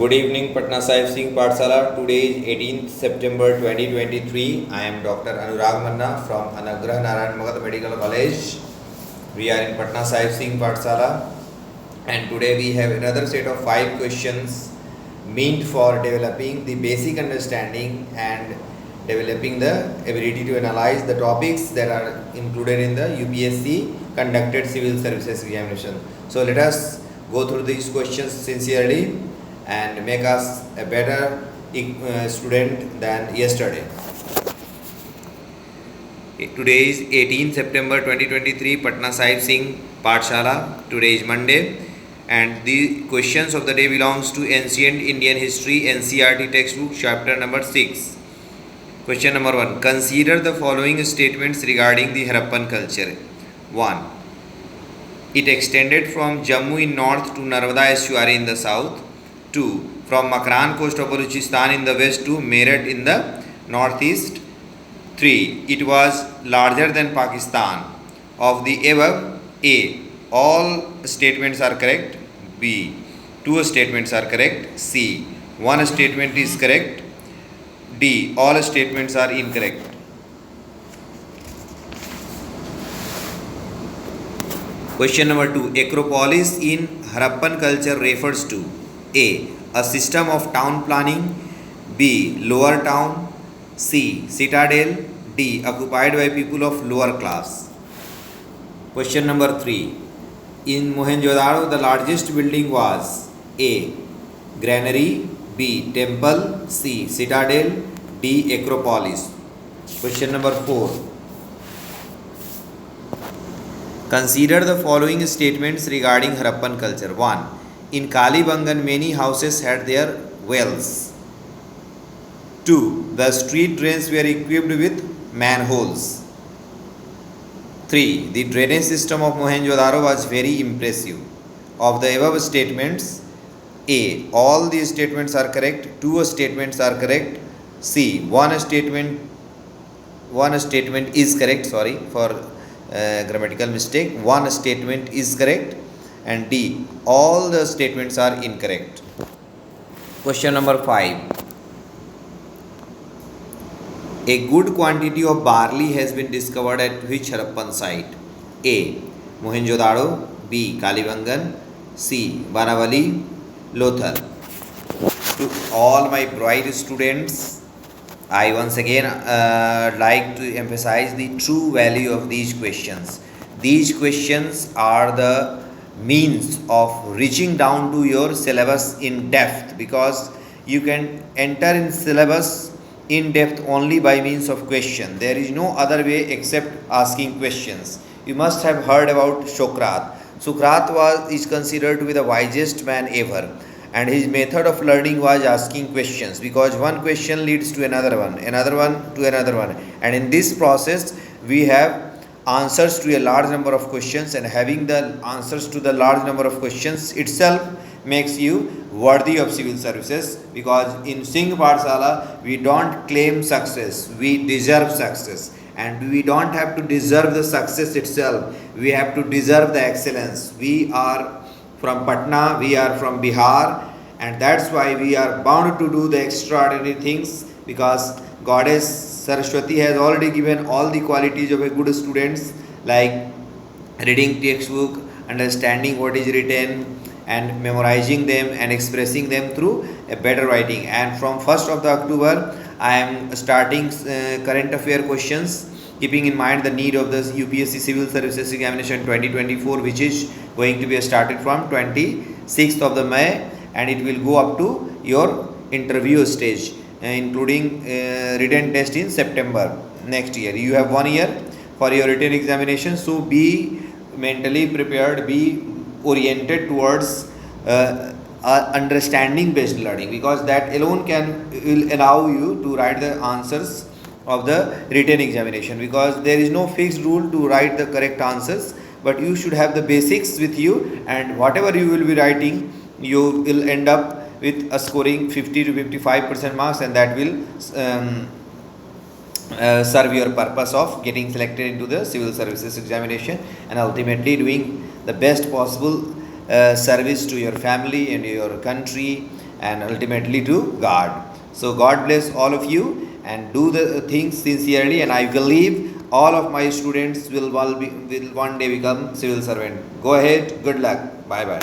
Good evening, Patna Sahib Singh Pathshala. Today is 18th September 2023. I am Dr. Anurag Manna from Anugrah Narayan Magad Medical College. We are in Patna Sahib Singh Pathshala, and today we have another set of 5 questions meant for developing the basic understanding and developing the ability to analyze the topics that are included in the UPSC conducted civil services examination. So let us go through these questions sincerely and make us a better student than yesterday. Today is 18th September 2023, Patna Sahib Singh Pathshala. Today is Monday, and the questions of the day belongs to Ancient Indian History NCERT textbook, chapter number 6. Question number 1. Consider the following statements regarding the Harappan culture. 1. It extended from Jammu in north to Narmada estuary in the south. 2. From Makran coast of Balochistan in the west to Meerut in the northeast. 3. It was larger than Pakistan. Of the above, A. All statements are correct. B. 2 statements are correct. C. 1 statement is correct. D. All statements are incorrect. Question number 2. Acropolis in Harappan culture refers to A system of town planning. B. Lower town. C. Citadel. D. Occupied by people of lower class. Question number 3. In Mohenjo-daro, the largest building was A. Granary. B. Temple. C. Citadel. D. Acropolis. Question number 4. Consider the following statements regarding Harappan culture. 1. In Kalibangan, many houses had their wells. 2. The street drains were equipped with manholes. 3. The drainage system of Mohenjo-daro was very impressive. Of the above statements, A. All these statements are correct. 2 statements are correct. C. One statement is correct. Sorry for grammatical mistake. 1 statement is correct. And D. All the statements are incorrect. Question number 5. A good quantity of barley has been discovered at which Harappan site? A. Mohenjo-daro. B. Kalibangan. C. Banavali. Lothal. To all my bright students, I once again like to emphasize the true value of these questions. These questions are the means of reaching down to your syllabus in depth, because you can enter in syllabus in depth only by means of question. There is no other way except asking questions. You must have heard about Socrates. Socrates is considered to be the wisest man ever, and his method of learning was asking questions, because one question leads to another one to another one, and in this process we have answers to a large number of questions, and having the answers to the large number of questions itself makes you worthy of civil services, because in Singh Pathshala we don't claim success, we deserve success, and we don't have to deserve the success itself, we have to deserve the excellence. We are from Patna, we are from Bihar, and that's why we are bound to do the extraordinary things, because Goddess Saraswati has already given all the qualities of a good students, like reading textbook, understanding what is written, and memorizing them and expressing them through a better writing. And from 1st of the October, I am starting current affair questions, keeping in mind the need of the UPSC Civil Services Examination 2024, which is going to be started from 26th of the May, and it will go up to your interview stage, including written test in September next year. You have 1 year for your written examination, so be mentally prepared, be oriented towards understanding based learning, because that alone will allow you to write the answers of the written examination, because there is no fixed rule to write the correct answers, but you should have the basics with you, and whatever you will be writing, you will end up with a scoring 50 to 55% marks, and that will serve your purpose of getting selected into the civil services examination, and ultimately doing the best possible service to your family and your country and ultimately to God. So God bless all of you and do the things sincerely, and I believe all of my students will one day become civil servant. Go ahead, good luck, bye bye.